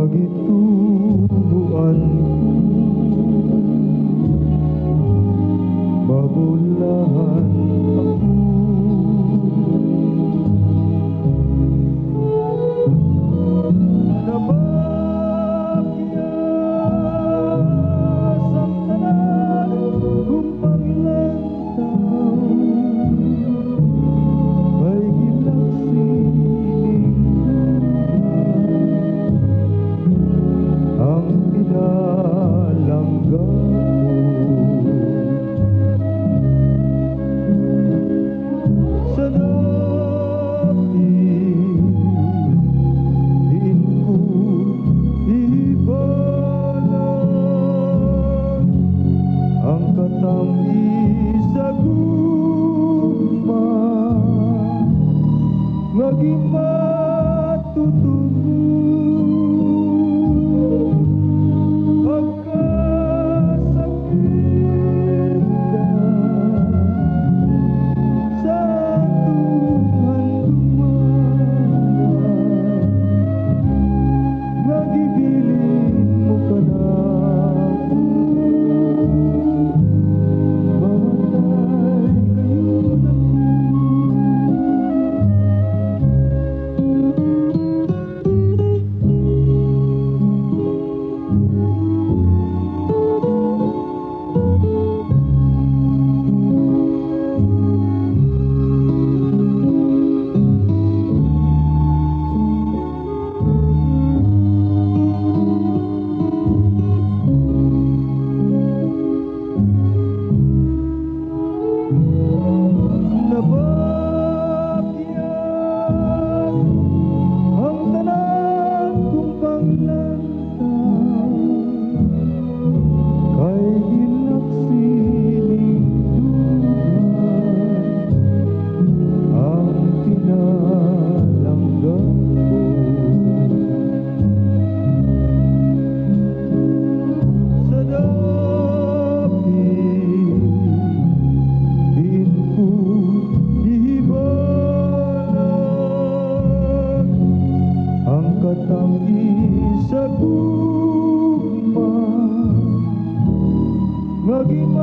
Magitubuan ko, babulahan ako. Nabagyas ang tanan kung paglantaw, kay gilagsining ang pinalangga ko. Sa dapit diin ko ibalag ang katamgi sa gugma, maging matutubo pagkasakit ka sa Tuhan dumanan. Magibilin mo ka na ako, mamatay kayo na nabagyas ang tanan kong paglantaw, kay gilagsining dugan ang pinalangga ko. Sa dapit diin ko ibalag ang katamgi sa gugma, maging